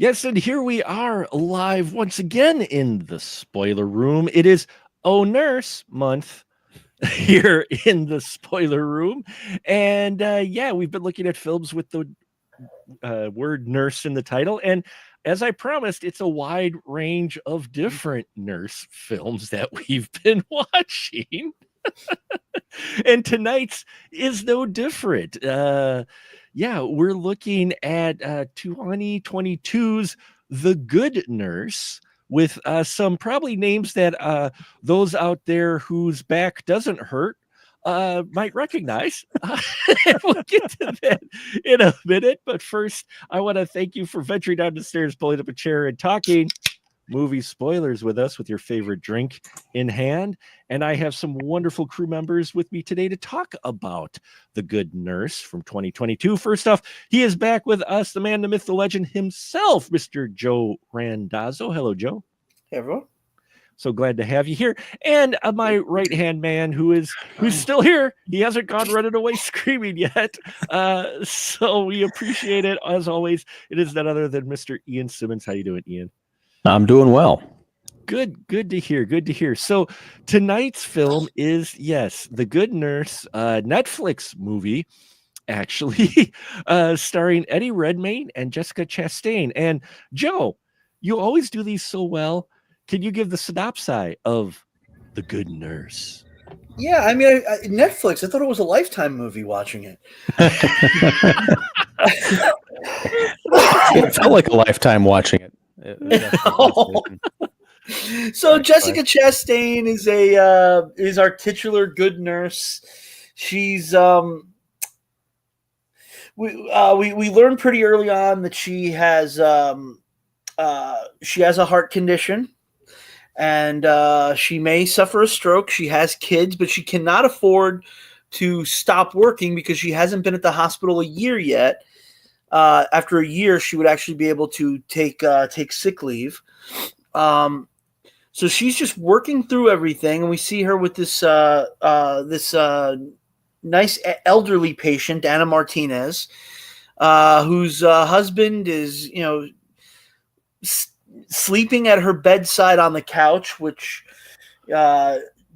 Yes, and here we are live once again in the spoiler room. It is Oh Nurse month here in the spoiler room. And yeah, we've been looking at films with the word nurse in the title. And as I promised, it's a wide range of different nurse films that we've been watching. And tonight's is no different. Yeah, we're looking at 2022's The Good Nurse with some probably names that those out there whose back doesn't hurt might recognize. We'll get to that in a minute. But first, I want to thank you for venturing down the stairs, pulling up a chair, and talking movie spoilers with us with your favorite drink in hand. And I have some wonderful crew members with me today to talk about The Good Nurse from 2022. First off, he is back with us, the man, the myth, the legend himself, Mr. Joe Randazzo. Hello, Joe. Hey, everyone. So glad to have you here. And my right-hand man who's still here. He hasn't gone running away screaming yet. So we appreciate it. As always, it is none other than Mr. Ian Simmons. How you doing, Ian? I'm doing well. Good to hear. Good to hear. So tonight's film is, yes, The Good Nurse, Netflix movie, actually, starring Eddie Redmayne and Jessica Chastain. And Joe, you always do these so well. Can you give the synopsis of The Good Nurse? Yeah, I mean, Netflix. I thought it was a Lifetime movie watching it. It felt like a lifetime watching it. So Jessica Chastain is our titular good nurse. She's we learned pretty early on that she has a heart condition, and she may suffer a stroke. She has kids, but she cannot afford to stop working because she hasn't been at the hospital a year yet. After a year, she would actually be able to take sick leave. So she's just working through everything, and we see her with this nice elderly patient, Anna Martinez, whose husband is, sleeping at her bedside on the couch, which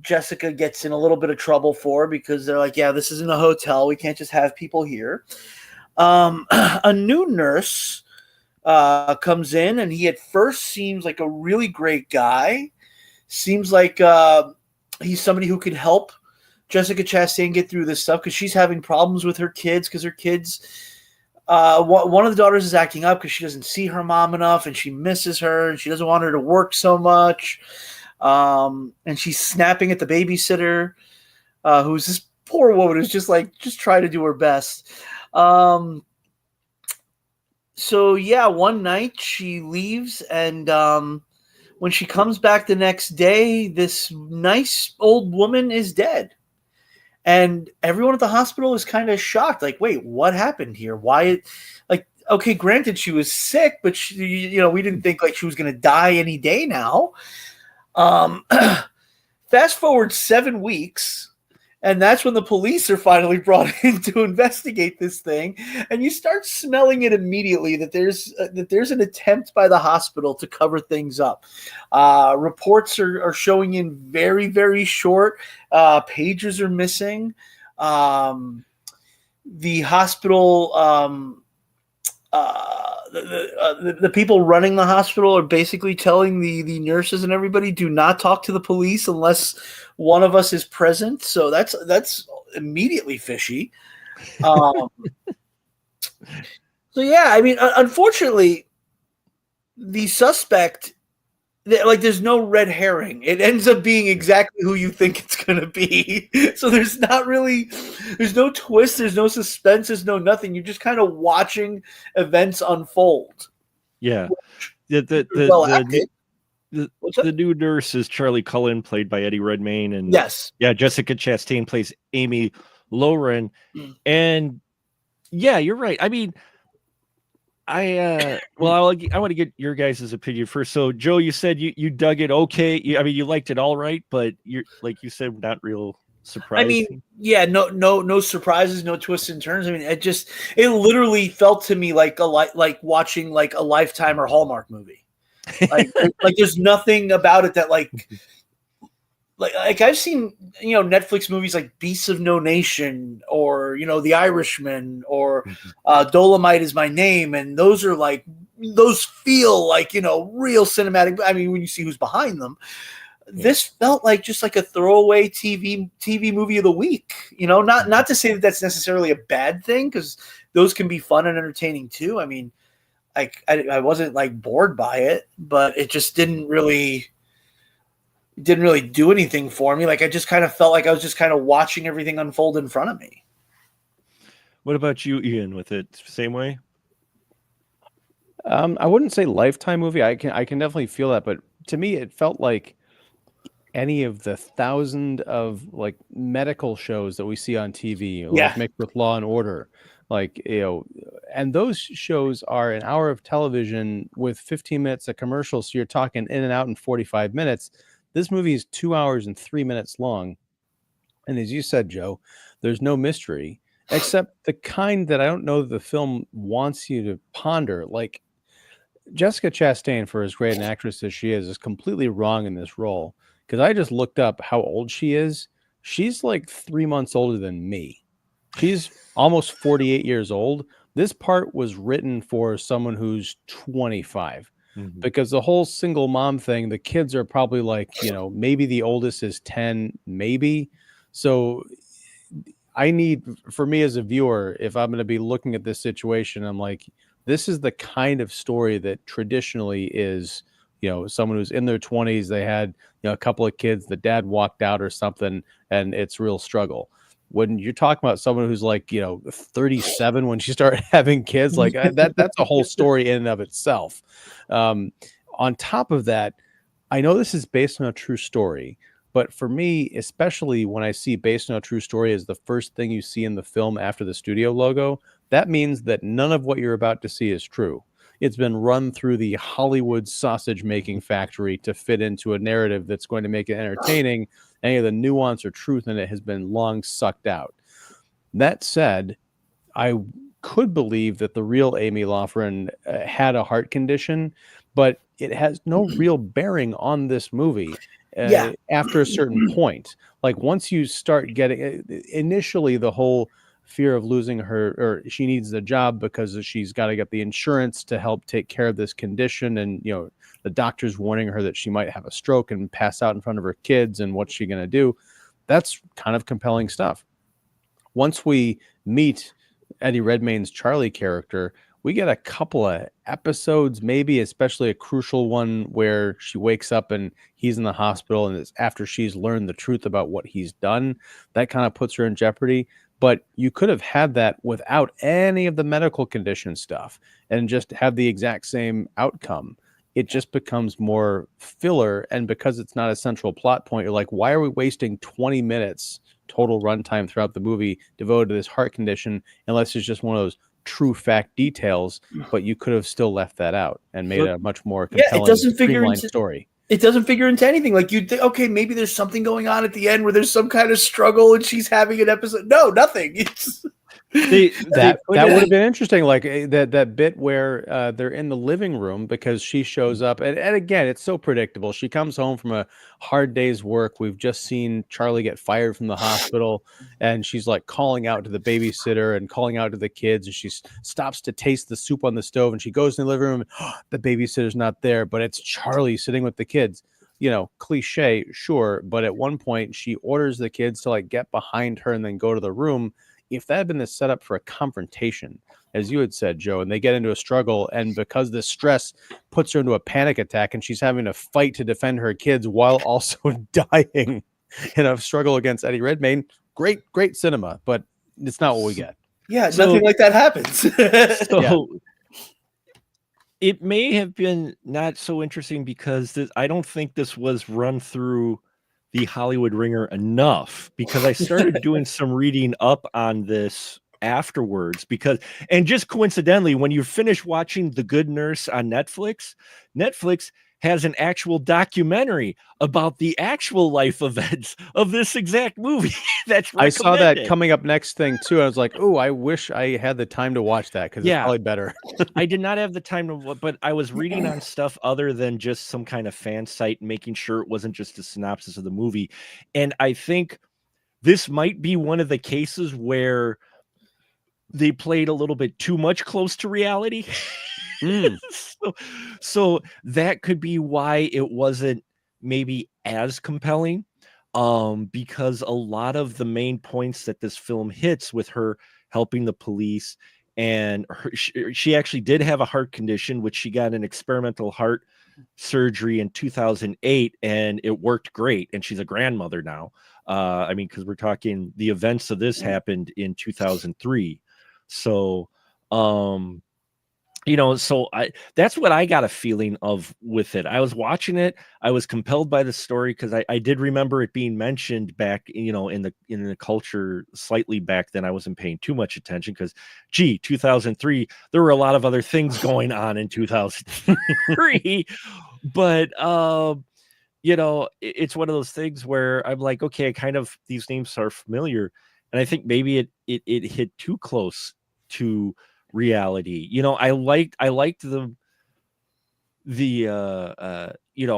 Jessica gets in a little bit of trouble for because they're like, yeah, this isn't a hotel. We can't just have people here. A new nurse comes in, and he at first seems like a really great guy. Seems like he's somebody who could help Jessica Chastain get through this stuff because she's having problems with her kids because her kids, one of the daughters is acting up because she doesn't see her mom enough and she misses her and she doesn't want her to work so much. And she's snapping at the babysitter, who's this poor woman who's just trying to do her best. So yeah, one night she leaves, and when she comes back the next day, this nice old woman is dead. And everyone at the hospital is kind of shocked. Like, wait, what happened here? Why? Like, okay, granted, she was sick, but we didn't think like she was going to die any day now. Fast forward 7 weeks, and that's when the police are finally brought in to investigate this thing. And you start smelling it immediately that there's an attempt by the hospital to cover things up. Reports are showing in very, very short. Pages are missing. The hospital, the people running the hospital are basically telling the nurses and everybody, do not talk to the police unless one of us is present. So that's immediately fishy. So yeah, I mean, unfortunately, the suspect, there's no red herring. It ends up being exactly who you think it's going to be. So there's no twist, there's no suspense, there's no nothing. You're just kind of watching events unfold. Yeah. The new nurse is Charlie Cullen, played by Eddie Redmayne, and yes, yeah, Jessica Chastain plays Amy Loren. And yeah, you're right. I mean, I want to get your guys' opinion first. So Joe, you said you dug it okay. You liked it all right, but you're, like you said, not real surprise. I mean, yeah, no surprises, no twists and turns. I mean, it literally felt to me like like watching like a Lifetime or Hallmark movie. Like there's nothing about it that like I've seen, Netflix movies like Beasts of No Nation or, The Irishman or Dolomite Is My Name. And those feel like, real cinematic. I mean, when you see who's behind them, this felt like just like a throwaway TV movie of the week, not to say that that's necessarily a bad thing, because those can be fun and entertaining too. I mean, I wasn't like bored by it, but it just didn't really do anything for me. Like I just kind of felt like I was just kind of watching everything unfold in front of me. What about you, Ian? With it, same way? I wouldn't say Lifetime movie. I can definitely feel that, but to me, it felt like any of the 1,000 of like medical shows that we see on TV, like mixed with Law and Order, and those shows are an hour of television with 15 minutes of commercials. So you're talking in and out in 45 minutes. This movie is 2 hours and 3 minutes long. And as you said, Joe, there's no mystery except the kind that I don't know the film wants you to ponder. Like Jessica Chastain, for as great an actress as she is completely wrong in this role. Because I just looked up how old she is. She's like 3 months older than me. She's almost 48 years old. This part was written for someone who's 25. Because the whole single mom thing, the kids are probably like, maybe the oldest is 10, maybe. So I need, for me as a viewer, if I'm going to be looking at this situation, I'm like, this is the kind of story that traditionally is, someone who's in their 20s, they had, a couple of kids, the dad walked out or something, and it's real struggle. When you're talking about someone who's like, 37 when she started having kids, like that's a whole story in and of itself. On top of that, I know this is based on a true story, but for me, especially when I see based on a true story as the first thing you see in the film after the studio logo, that means that none of what you're about to see is true. It's been run through the Hollywood sausage making factory to fit into a narrative that's going to make it entertaining. Any of the nuance or truth in it has been long sucked out. That said, I could believe that the real Amy Loughlin had a heart condition, but it has no real bearing on this movie after a certain point. Like once you start getting, initially the whole fear of losing her, or she needs a job because she's got to get the insurance to help take care of this condition, and the doctor's warning her that she might have a stroke and pass out in front of her kids, and what's she going to do? That's kind of compelling stuff. Once we meet Eddie Redmayne's Charlie character, we get a couple of episodes, maybe especially a crucial one where she wakes up and he's in the hospital, and it's after she's learned the truth about what he's done. That kind of puts her in jeopardy. But you could have had that without any of the medical condition stuff and just have the exact same outcome. It just becomes more filler. And because it's not a central plot point, you're like, why are we wasting 20 minutes total runtime throughout the movie devoted to this heart condition, unless it's just one of those true fact details? But you could have still left that out and made a much more compelling, streamlined story. It doesn't figure into anything. Like you'd think, okay, maybe there's something going on at the end where there's some kind of struggle and she's having an episode. No, nothing. It's that would have been interesting. Like that bit where they're in the living room because she shows up. And again, it's so predictable. She comes home from a hard day's work. We've just seen Charlie get fired from the hospital, and she's like calling out to the babysitter and calling out to the kids. And she stops to taste the soup on the stove, and she goes in the living room, and the babysitter's not there, but it's Charlie sitting with the kids. Cliche, sure. But at one point she orders the kids to like get behind her and then go to the room. If that had been the setup for a confrontation, as you had said, Joe, and they get into a struggle, and because the stress puts her into a panic attack and she's having to fight to defend her kids while also dying in a struggle against Eddie Redmayne, great cinema, but it's not what we get. Yeah, nothing like that happens. It may have been not so interesting because I don't think this was run through the Hollywood Ringer enough, because I started doing some reading up on this afterwards, and just coincidentally, when you finish watching The Good Nurse on Netflix has an actual documentary about the actual life events of this exact movie. That's recommended. I saw that coming up next thing too. I was like, oh, I wish I had the time to watch that because it's probably better. I did not have the time to, but I was reading on stuff other than just some kind of fan site, making sure it wasn't just a synopsis of the movie. And I think this might be one of the cases where they played a little bit too much close to reality. So that could be why it wasn't maybe as compelling, because a lot of the main points that this film hits with her helping the police, and she actually did have a heart condition, which she got an experimental heart surgery in 2008, and it worked great, and she's a grandmother now. I mean, because we're talking the events of this happened in 2003. So so that's what I got a feeling of with it. I was watching it, I was compelled by the story because I did remember it being mentioned back, in the culture slightly back then. I wasn't paying too much attention because 2003, there were a lot of other things going on in 2003. But it's one of those things where I'm like, okay, these names are familiar, and I think maybe it hit too close to reality. I liked the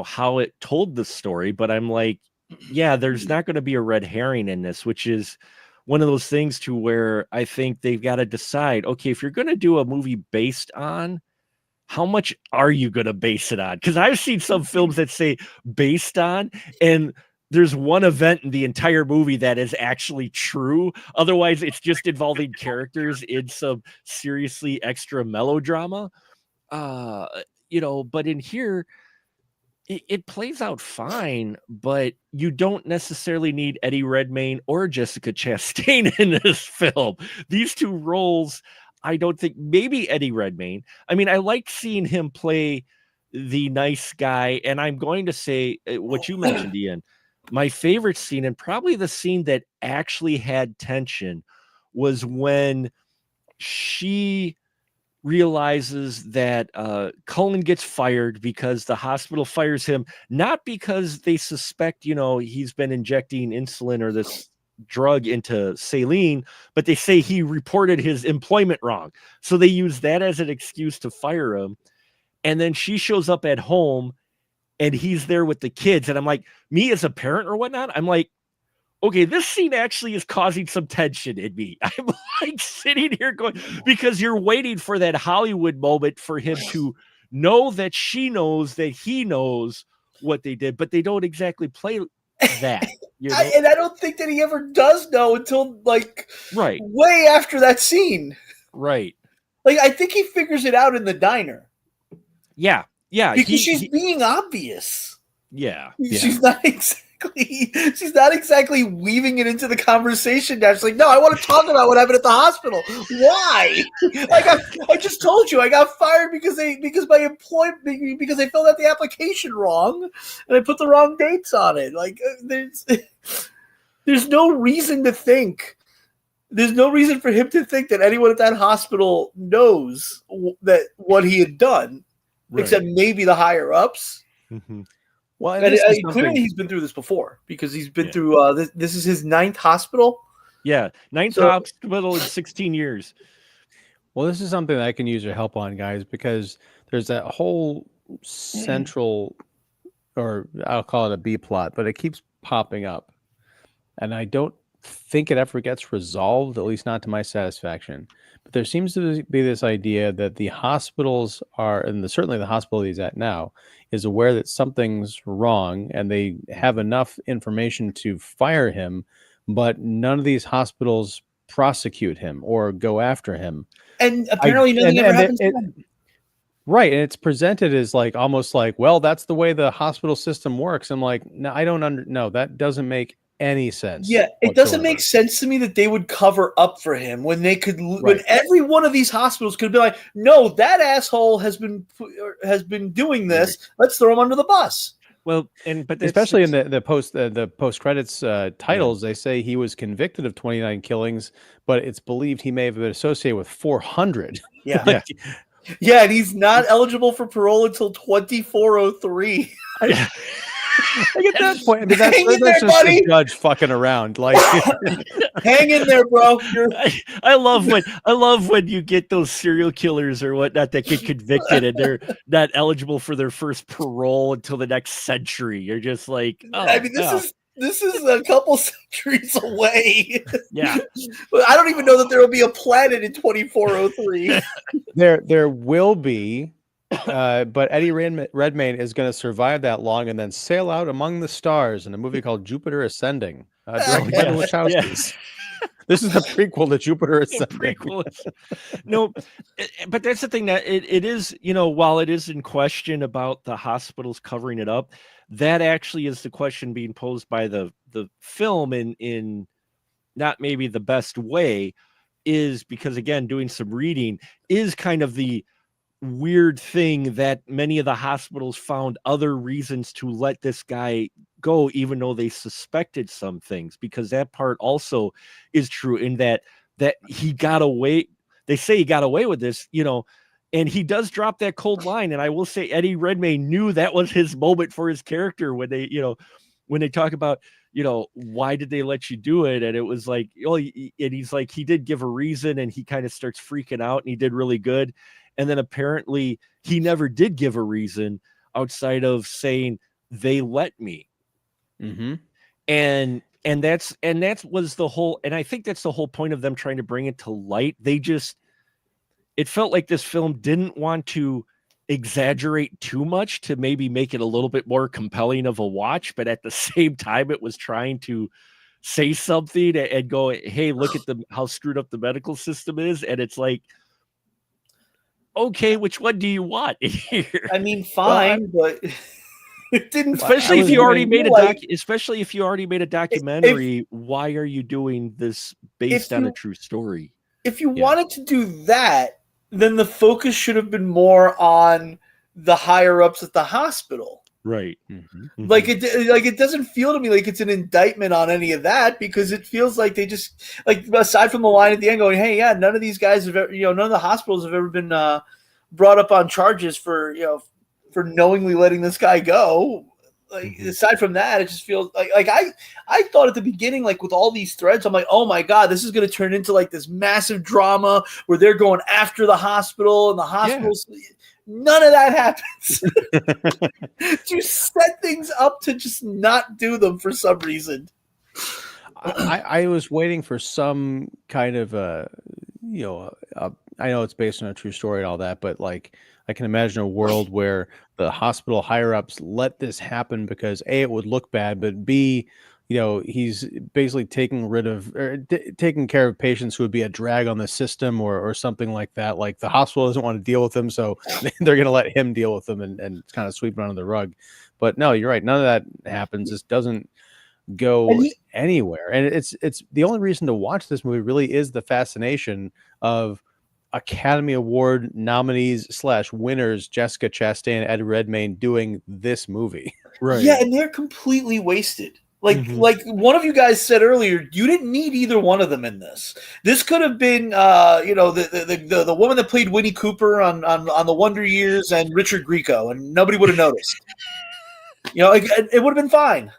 how it told the story, but I'm like, there's not going to be a red herring in this, which is one of those things to where I think they've got to decide, okay, if you're going to do a movie based on, how much are you going to base it on? Because I've seen some films that say based on, and there's one event in the entire movie that is actually true. Otherwise, it's just involving characters in some seriously extra melodrama. But in here, it plays out fine, but you don't necessarily need Eddie Redmayne or Jessica Chastain in this film. These two roles, I don't think, maybe Eddie Redmayne. I mean, I liked seeing him play the nice guy, and I'm going to say what you mentioned, Ian. My favorite scene, and probably the scene that actually had tension, was when she realizes that Cullen gets fired because the hospital fires him, not because they suspect, he's been injecting insulin or this drug into saline, but they say he reported his employment wrong. So they use that as an excuse to fire him. And then she shows up at home and he's there with the kids. And I'm like, me as a parent or whatnot, I'm like, okay, this scene actually is causing some tension in me. I'm like sitting here going, because you're waiting for that Hollywood moment for him to know that she knows that he knows what they did, but they don't exactly play that. And I don't think that he ever does know until right way after that scene. Right. Like, I think he figures it out in the diner. Yeah. Because she's being obvious. Yeah. She's not exactly weaving it into the conversation. Now she's like, no, I want to talk about what happened at the hospital. Why? I just told you I got fired because they filled out the application wrong and I put the wrong dates on it. Like, there's no reason to think. There's no reason for him to think that anyone at that hospital knows that what he had done. Right. Except maybe the higher ups. Mm-hmm. Well, clearly he's been through this before because he's been through. This is his 9th hospital. Yeah, 9th hospital in 16 years. Well, this is something that I can use your help on, guys, because there's that whole central, or I'll call it a B plot, but it keeps popping up, and I don't think it ever gets resolved, at least not to my satisfaction. But there seems to be this idea that the hospitals are, and certainly the hospital he's at now, is aware that something's wrong and they have enough information to fire him, but none of these hospitals prosecute him or go after him. And apparently nothing ever happens to him. Right, and it's presented as almost like, well, that's the way the hospital system works. I'm like, no, I don't no, that doesn't make any sense. Yeah, it doesn't make sense to me that they would cover up for him when they could, when every one of these hospitals could be like, no, that asshole has been doing this. Right. Let's throw him under the bus. Well, but especially in the post credits titles, they say he was convicted of 29 killings, but it's believed he may have been associated with 400. Yeah. Yeah, and he's not eligible for parole until 2403. Like at that point, I mean, that's Hang in that's there, just buddy. the judge fucking around. Like, Hang in there, bro. I love when you get those serial killers or whatnot that get convicted and they're not eligible for their first parole until the next century. You're just like, oh, I mean, this is a couple centuries away. yeah. I don't even know that there will be a planet in 2403. there will be, but Eddie Redmayne is going to survive that long and then sail out among the stars in a movie called Jupiter Ascending, directed by the Wachowskis. This is the prequel to Jupiter Ascending. No, but that's the thing that it is, you know, while it is in question about the hospitals covering it up, that actually is the question being posed by the film in not maybe the best way, is because, again, doing some reading is kind of the weird thing that many of the hospitals found other reasons to let this guy go, even though they suspected some things, because that part also is true in that he got away. They say he got away with this, you know, and he does drop that cold line. And I will say Eddie Redmayne knew that was his moment for his character when they, you know, when they talk about, you know, why did they let you do it? And it was like, oh, and he's like, he did give a reason, and he kind of starts freaking out, and he did really good. And then apparently he never did give a reason outside of saying they let me. Mm-hmm. And that was the whole, and I think that's the whole point of them trying to bring it to light. It felt like this film didn't want to exaggerate too much to maybe make it a little bit more compelling of a watch, but at the same time it was trying to say something and go, hey, look at how screwed up the medical system is. And it's like, okay, which one do you want here? I mean, fine, but it didn't. Especially if you already made a documentary. Why are you doing this based on a true story? If you wanted to do that, then the focus should have been more on the higher ups at the hospital. Right. Mm-hmm. Like it doesn't feel to me like it's an indictment on any of that, because it feels like they just, like, aside from the line at the end going, hey, yeah, none of these guys have ever, you know, none of the hospitals have ever been brought up on charges for, you know, for knowingly letting this guy go. Like, aside from that, it just feels like I thought at the beginning, like, with all these threads, I'm like, oh my God, this is going to turn into like this massive drama where they're going after the hospital and the hospitals. Yeah. None of that happens. You set things up to just not do them for some reason. I was waiting for some kind of I know it's based on a true story and all that, but like, I can imagine a world where the hospital higher ups let this happen because A, it would look bad, but B, you know, he's basically taking care of patients who would be a drag on the system or something like that. Like, the hospital doesn't want to deal with them, so they're going to let him deal with them and kind of sweep it under the rug. But no, you're right. None of that happens. This doesn't go anywhere. And it's the only reason to watch this movie really is the fascination of Academy Award nominees / winners Jessica Chastain and Ed Redmayne doing this movie. Right. Yeah, and they're completely wasted. Like one of you guys said earlier, you didn't need either one of them in this. This could have been, you know, the woman that played Winnie Cooper on the Wonder Years and Richard Grieco, and nobody would have noticed. You know, it would have been fine.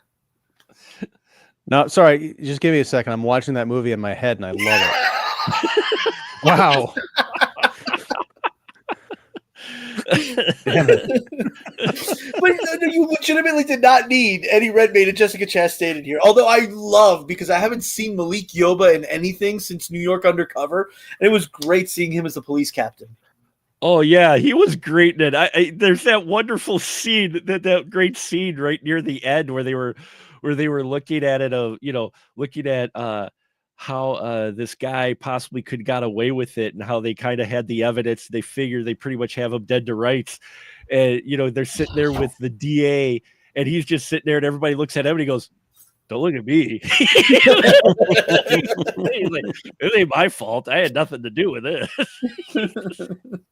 No, sorry, just give me a second. I'm watching that movie in my head, and I love it. Wow. Damn it. But you legitimately did not need Eddie Redmayne and Jessica Chastain in here. Although I love, because I haven't seen Malik Yoba in anything since New York Undercover, and it was great seeing him as the police captain. Oh yeah, he was great in it. There's that wonderful scene, that great scene right near the end where they were looking at it, looking at how this guy possibly could got away with it, and how they kind of had the evidence. They figure they pretty much have him dead to rights, and they're sitting there with the DA, and he's just sitting there, and everybody looks at him, and he goes, "Don't look at me." He's like, "It ain't my fault. I had nothing to do with it."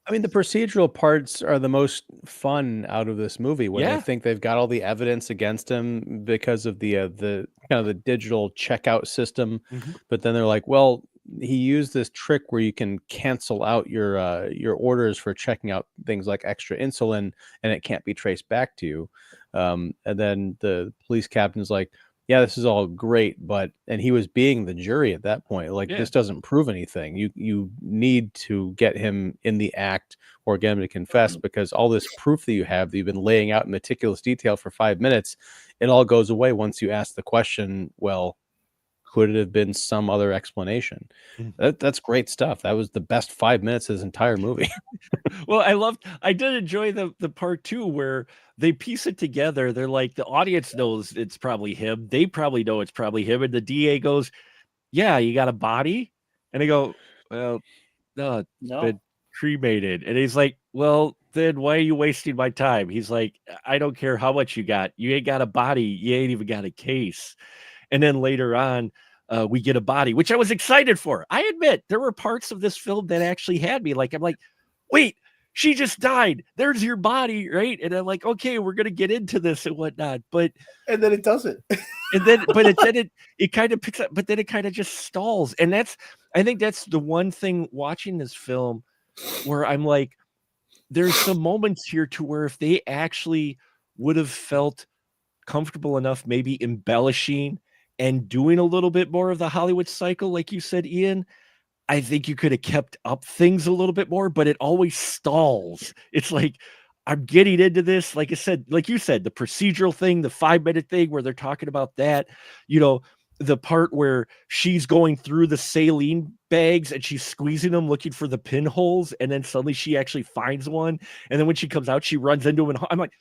I mean, the procedural parts are the most fun out of this movie, when they think they've got all the evidence against him because of the kind of the digital checkout system. But then they're like, well, he used this trick where you can cancel out your orders for checking out things like extra insulin, and it can't be traced back to you. And then the police captain's like, yeah, this is all great, but and he was being the jury at that point. Like, this doesn't prove anything. You need to get him in the act or get him to confess, because all this proof that you have that you've been laying out in meticulous detail for 5 minutes, it all goes away once you ask the question, well, could it have been some other explanation? That's great stuff. That was the best 5 minutes of this entire movie. Well, I did enjoy the part too where they piece it together. They're like, the audience knows it's probably him. They probably know it's probably him. And the DA goes, yeah, you got a body? And they go, well, no, it's been cremated. And he's like, well, then why are you wasting my time? He's like, I don't care how much you got. You ain't got a body. You ain't even got a case. And then later on, we get a body, which I was excited for. I admit there were parts of this film that actually had me. Like, I'm like, wait, she just died. There's your body, right? And I'm like, okay, we're gonna get into this and whatnot. And then it doesn't. It kind of picks up, but then it kind of just stalls. And I think that's the one thing watching this film where I'm like, there's some moments here to where if they actually would have felt comfortable enough, maybe embellishing and doing a little bit more of the Hollywood cycle, like you said, Ian, I think you could have kept up things a little bit more, but it always stalls. It's like, I'm getting into this. Like I said, like you said, the procedural thing, the 5-minute thing where they're talking about that, the part where she's going through the saline bags and she's squeezing them, looking for the pinholes. And then suddenly she actually finds one. And then when she comes out, she runs into him. And I'm like,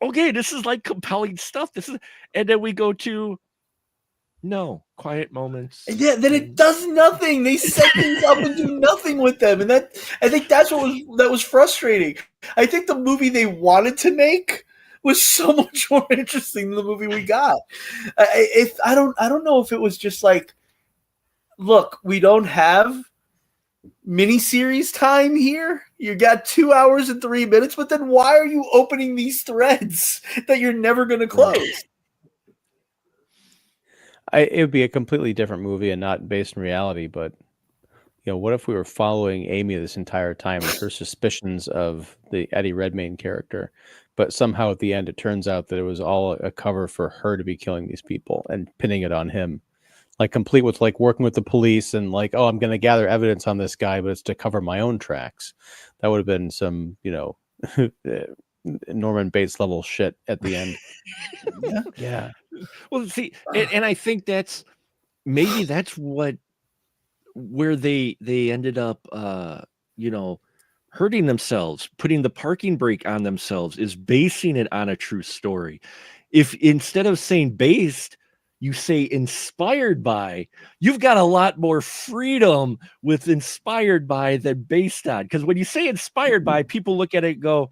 okay, this is like compelling stuff. And then we go to quiet moments. Yeah, then it does nothing. They set things up and do nothing with them, and I think that's what was frustrating. I think the movie they wanted to make was so much more interesting than the movie we got. I don't know if it was just like, look, we don't have miniseries time here. You got 2 hours and 3 minutes, but then why are you opening these threads that you're never going to close? It would be a completely different movie and not based in reality, but what if we were following Amy this entire time and her suspicions of the Eddie Redmayne character, but somehow at the end it turns out that it was all a cover for her to be killing these people and pinning it on him, like complete with like working with the police and like, oh, I'm going to gather evidence on this guy, but it's to cover my own tracks. That would have been some, Norman Bates level shit at the end. Yeah. Well, see, and I think that's where they ended up, hurting themselves, putting the parking brake on themselves, is basing it on a true story. If instead of saying based, you say inspired by, you've got a lot more freedom with inspired by than based on. Because when you say inspired by, people look at it and go,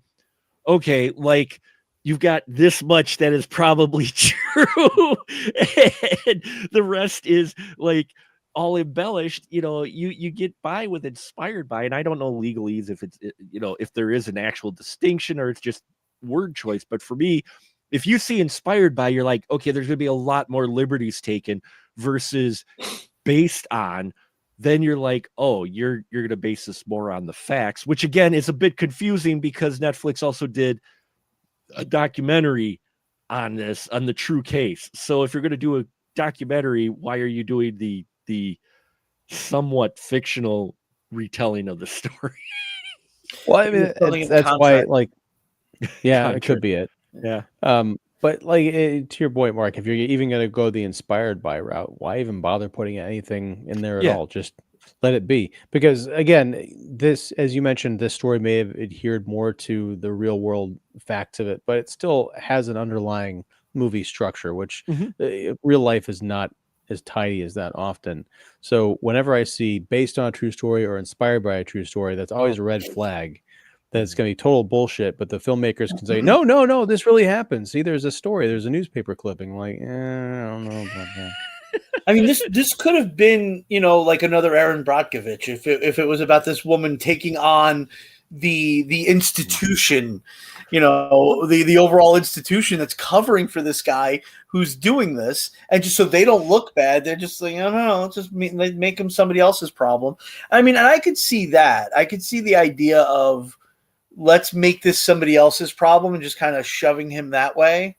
okay, like you've got this much that is probably true, and the rest is like all embellished. You get by with inspired by, and I don't know legalese if it's if there is an actual distinction or it's just word choice. But for me, if you see inspired by, you're like, okay, there's gonna be a lot more liberties taken versus based on. Then you're like, oh, you're gonna base this more on the facts, which again is a bit confusing because Netflix also did a documentary on this, on the true case. So if you're going to do a documentary, why are you doing the somewhat fictional retelling of the story? Well, I mean, that's why, like, yeah, it could be it. Yeah. But like, to your point, Mark, if you're even going to go the inspired by route, why even bother putting anything in there at all? Just let it be. Because again, this, as you mentioned, this story may have adhered more to the real world facts of it, but it still has an underlying movie structure, which real life is not as tidy as that often. So whenever I see based on a true story or inspired by a true story, that's always a red flag. That it's going to be total bullshit, but the filmmakers can say, no, this really happened. See, there's a story, there's a newspaper clipping. Like, I don't know about that. I mean, this could have been, like another Aaron Brockovich if it was about this woman taking on the institution, the overall institution that's covering for this guy who's doing this, and just so they don't look bad, they're just like, no, just make him somebody else's problem. I mean, and I could see that. I could see the idea of let's make this somebody else's problem and just kind of shoving him that way,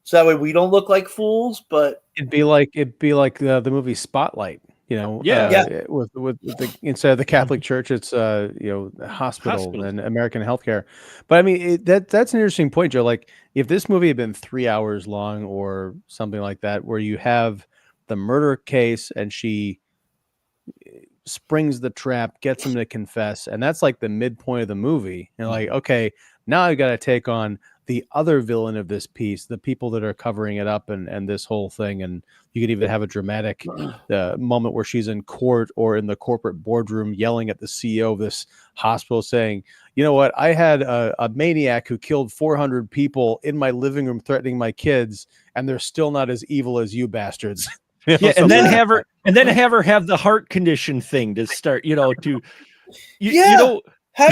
so that way we don't look like fools. But it'd be like the movie Spotlight. With the, instead of the Catholic Church, it's hospital and American healthcare. But I mean, that's an interesting point, Joe. Like, if this movie had been 3 hours long or something like that, where you have the murder case and she springs the trap, gets him to confess, and that's like the midpoint of the movie. You're like, okay, now I got to take on the other villain of this piece, the people that are covering it up, and this whole thing. And you could even have a dramatic moment where she's in court or in the corporate boardroom yelling at the CEO of this hospital saying, you know what, I had a maniac who killed 400 people in my living room threatening my kids, and they're still not as evil as you bastards. And then have her have the heart condition thing to start, have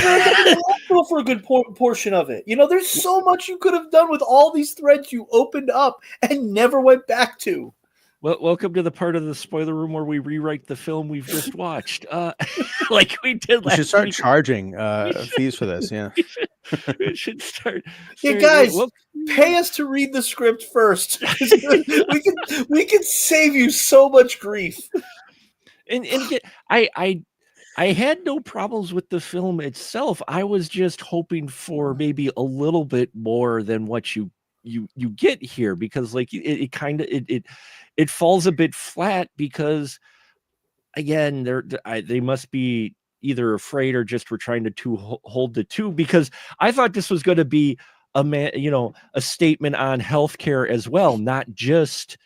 her in the hospital for a good portion of it. There's so much you could have done with all these threads you opened up and never went back to. Well, welcome to the part of the spoiler room where we rewrite the film we've just watched, like we did last week. We should start charging fees for this. Yeah, we should start. Yeah, guys, pay us to read the script first. we can save you so much grief. And again, I had no problems with the film itself. I was just hoping for maybe a little bit more than what you get here, because like it falls a bit flat, because again, they must be either afraid or just were trying to hold the two, because I thought this was going to be a statement on healthcare as well, not just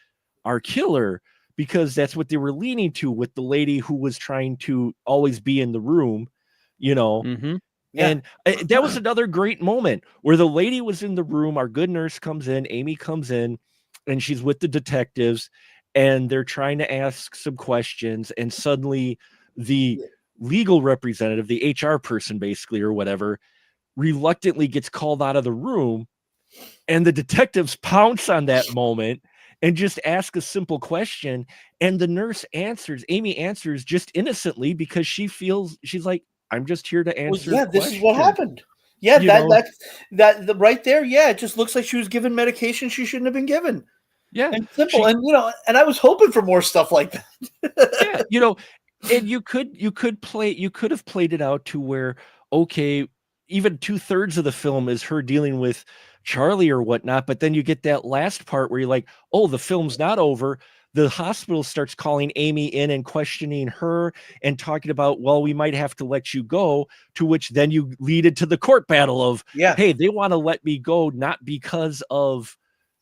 our killer, because that's what they were leaning to with the lady who was trying to always be in the room, Mm-hmm. Yeah. And that was another great moment where the lady was in the room. Our good nurse comes in, Amy comes in, and she's with the detectives, and they're trying to ask some questions. And suddenly the legal representative, the HR person basically, or whatever, reluctantly gets called out of the room. And the detectives pounce on that moment and just ask a simple question. And the nurse answers, Amy answers just innocently, because she's like, I'm just here to answer. Well, this is what happened. Yeah, that right there. Yeah, it just looks like she was given medication she shouldn't have been given. Yeah, and simple. And I was hoping for more stuff like that. Yeah, and you could have played it out to where, okay, even 2/3 of the film is her dealing with Charlie or whatnot, but then you get that last part where you're like, oh, the film's not over. The hospital starts calling Amy in and questioning her and talking about, well, we might have to let you go, to which then you lead into the court battle of, hey, they want to let me go, not because of,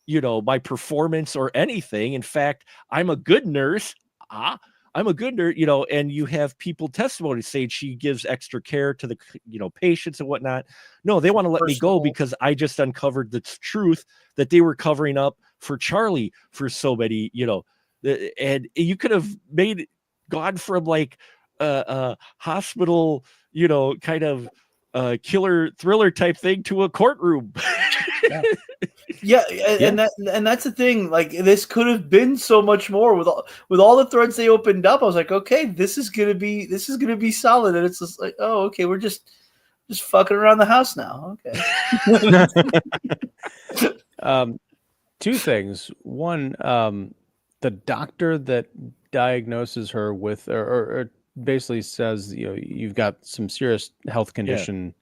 my performance or anything. In fact, I'm a good nurse. I'm a good nurse, and you have people testimony saying she gives extra care to the, patients and whatnot. No, they want to let me go because I just uncovered the truth that they were covering up for Charlie for so many, and you could have gone from like a hospital, kind of killer thriller type thing to a courtroom. And that's the thing. Like, this could have been so much more with all the threads they opened up. I was like, okay, this is gonna be solid. And it's just like, oh, okay, we're just fucking around the house now. Okay. Two things. One, the doctor that diagnoses her with, or basically says, you've got some serious health condition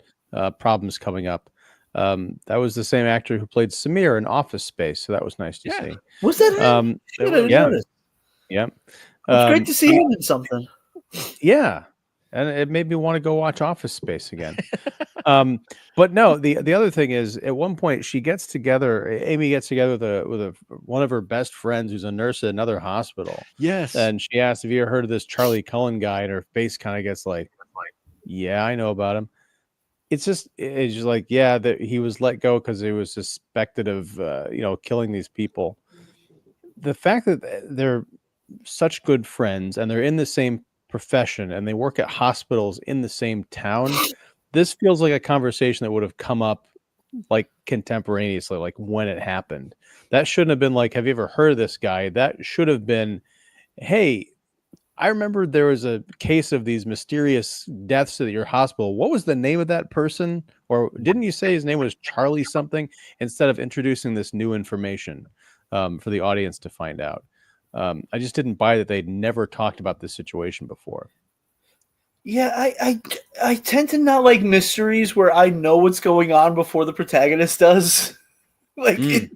problems coming up. That was the same actor who played Samir in Office Space, so that was nice to see. Was that him? Yeah. It's great to see him in something. Yeah, and it made me want to go watch Office Space again. But no, the other thing is, at one point Amy gets together with one of her best friends who's a nurse at another hospital. Yes, and she asks, "Have you ever heard of this Charlie Cullen guy?" And her face kind of gets like, "Yeah, I know about him." It's just like, yeah, that he was let go because he was suspected of killing these people. The fact that they're such good friends and they're in the same profession and they work at hospitals in the same town, this feels like a conversation that would have come up like contemporaneously, like when it happened. That shouldn't have been like, have you ever heard of this guy? That should have been, hey, I remember there was a case of these mysterious deaths at your hospital. What was the name of that person? Or didn't you say his name was Charlie something? Instead of introducing this new information for the audience to find out. I just didn't buy that they'd never talked about this situation before. Yeah, I tend to not like mysteries where I know what's going on before the protagonist does. Like it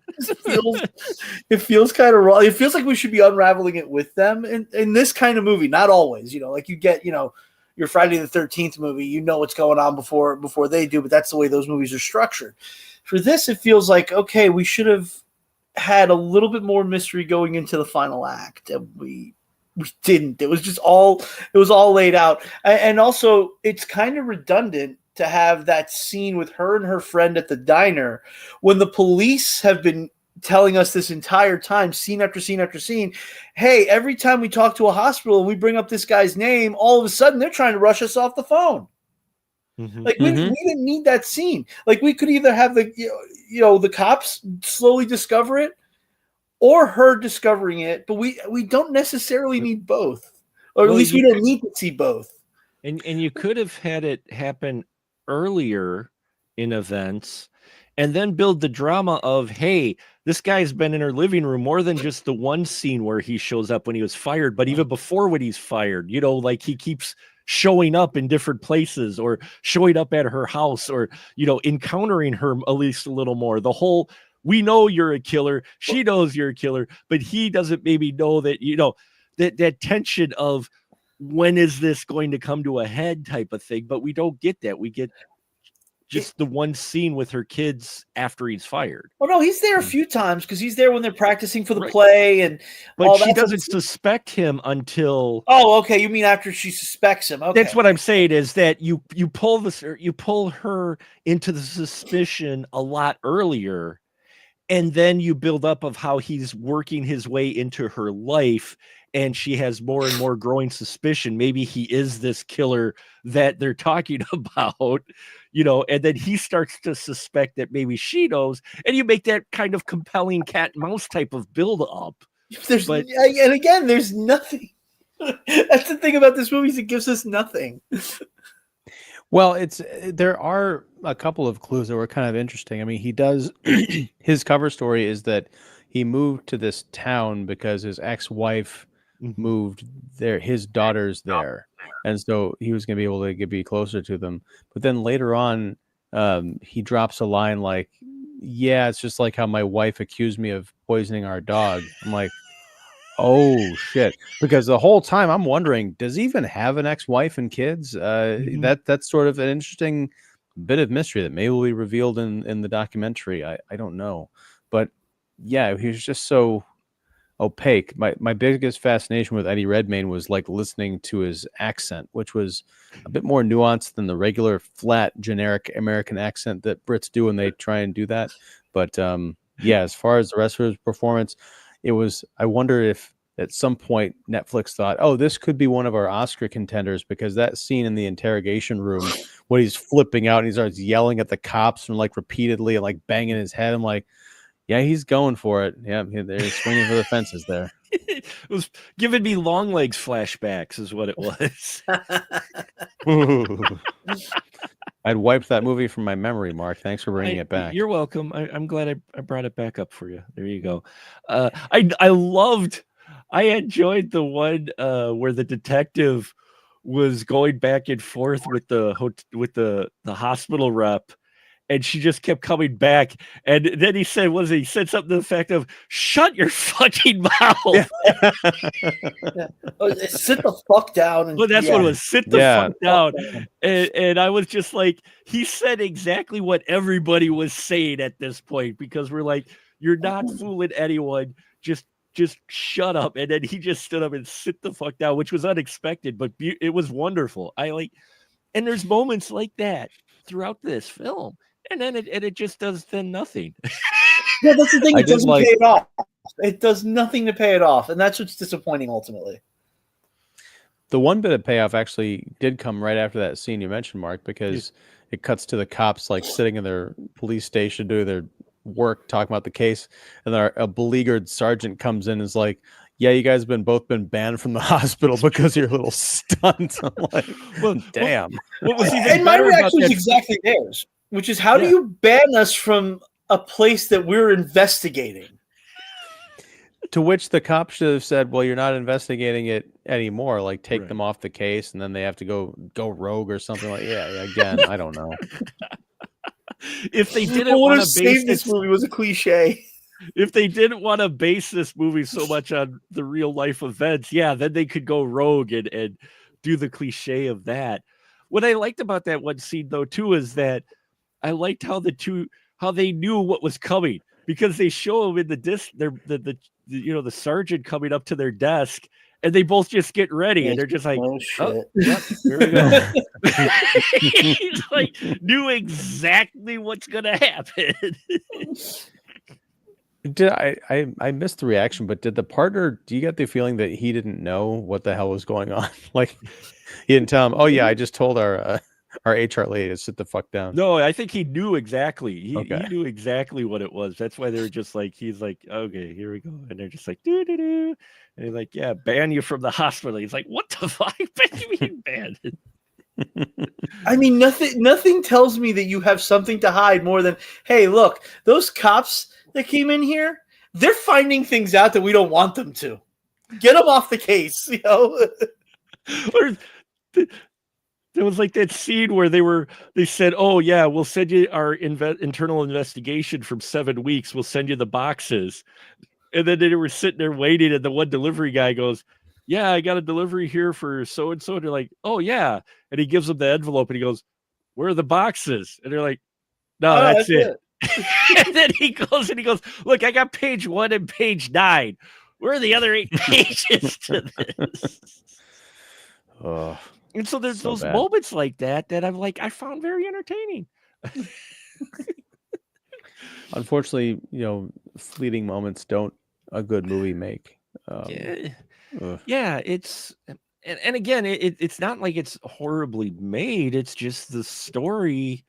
feels kind of wrong. It feels like we should be unraveling it with them in this kind of movie. Not always, like you get, your Friday the 13th movie, you know what's going on before they do, but that's the way those movies are structured. For this, it feels like, okay, we should have had a little bit more mystery going into the final act, and we didn't. It was all laid out. And also it's kind of redundant to have that scene with her and her friend at the diner when the police have been telling us this entire time, scene after scene after scene, hey, every time we talk to a hospital and we bring up this guy's name, all of a sudden they're trying to rush us off the phone. Mm-hmm. Like we didn't need that scene. Like we could either have the cops slowly discover it or her discovering it, but we don't necessarily need both. Or at least we don't need to see both. And you could have had it happen earlier in events and then build the drama of, hey, this guy's been in her living room more than just the one scene where he shows up when he was fired, but even before when he's fired, like he keeps showing up in different places or showing up at her house or, encountering her at least a little more. The whole, we know you're a killer, she knows you're a killer, but he doesn't maybe know that, that tension of, when is this going to come to a head type of thing, but we don't get that. We get just the one scene with her kids after he's fired. Oh no, he's there a few times because he's there when they're practicing for the play, but she doesn't suspect him until. Oh, okay. You mean after she suspects him? Okay. That's what I'm saying is that you pull her into the suspicion a lot earlier, and then you build up of how he's working his way into her life. And she has more and more growing suspicion. Maybe he is this killer that they're talking about, and then he starts to suspect that maybe she knows. And you make that kind of compelling cat and mouse type of build up. And again, there's nothing. That's the thing about this movie is it gives us nothing. Well, there are a couple of clues that were kind of interesting. I mean, he does, his cover story is that he moved to this town because his ex-wife moved there, his daughter's there, and so he was going to be able to be closer to them. But then later on, he drops a line like, yeah, it's just like how my wife accused me of poisoning our dog. I'm like, oh shit, because the whole time I'm wondering, does he even have an ex-wife and kids? That's sort of an interesting bit of mystery that maybe will be revealed in the documentary. I don't know, but yeah, he was just so opaque. My biggest fascination with Eddie Redmayne was like listening to his accent, which was a bit more nuanced than the regular flat generic American accent that Brits do when they try and do that. But yeah, as far as the rest of his performance, I wonder if at some point Netflix thought, oh, this could be one of our Oscar contenders, because that scene in the interrogation room when he's flipping out and he starts yelling at the cops and like repeatedly and like banging his head, I'm like, yeah, he's going for it. Yeah, they're swinging for the fences there. It was giving me Long Legs flashbacks is what it was. I'd wiped that movie from my memory, Mark. Thanks for bringing it back. You're welcome. I'm glad I brought it back up for you. There you go. I enjoyed the one where the detective was going back and forth with the hospital rep. And she just kept coming back. And then he said something to the effect of, shut your fucking mouth. Yeah. Sit the fuck down. Well, that's what it was. Sit the fuck down. And I was just like, he said exactly what everybody was saying at this point, because we're like, you're not fooling anyone. Just shut up. And then he just stood up and sit the fuck down, which was unexpected, but it was wonderful. And there's moments like that throughout this film. And then it just does then nothing. Yeah, that's the thing. It doesn't pay it off. It does nothing to pay it off. And that's what's disappointing ultimately. The one bit of payoff actually did come right after that scene you mentioned, Mark, because it cuts to the cops like sitting in their police station doing their work, talking about the case, and a beleaguered sergeant comes in and is like, yeah, you guys have both been banned from the hospital because of your little stunt. I'm like, Well, damn. what was even And my better about reaction was that? exactly theirs, which is, how do Yeah. you ban us from a place that we're investigating? To which the cop should have said, well, you're not investigating it anymore. Like, take Right. them off the case, and then they have to go rogue or something. Like, yeah, again, I don't know. If they didn't What would want have to base saved this this, movie was a cliche. if they didn't want to base this movie so much on the real life events, yeah, then they could go rogue and do the cliche of that. What I liked about that one scene though too is that I liked how how they knew what was coming, because they show them in the disc, the the sergeant coming up to their desk, and they both just get ready, and they're just like, oh oh, shit. yep, here we go. He's like, knew exactly what's gonna happen. Did I missed the reaction, but did the partner, do you get the feeling that he didn't know what the hell was going on? Like, he didn't tell him, oh yeah, I just told our HR lady to sit the fuck down. No, I think he knew exactly. He Okay. knew exactly what it was. That's why they were just like, he's like, okay, here we go. And they're just like, doo doo doo. And he's like, yeah, ban you from the hospital. He's like, what the fuck? Ban you being banned? I mean, nothing tells me that you have something to hide more than, hey, look, those cops that came in here, they're finding things out that we don't want them to. Get them off the case, you know? Or there was like that scene where they said, oh yeah, we'll send you our internal investigation from 7 weeks. We'll send you the boxes. And then they were sitting there waiting, and the one delivery guy goes, yeah, I got a delivery here for so-and-so. And they're like, oh yeah. And he gives them the envelope and he goes, where are the boxes? And they're like, no, that's it. And then he goes, look, I got page 1 and page 9. Where are the other 8 pages to this? And so there's those moments like that I'm like, I found very entertaining. Unfortunately, fleeting moments don't a good movie make. Yeah, it's and again, it's not like it's horribly made. It's just the story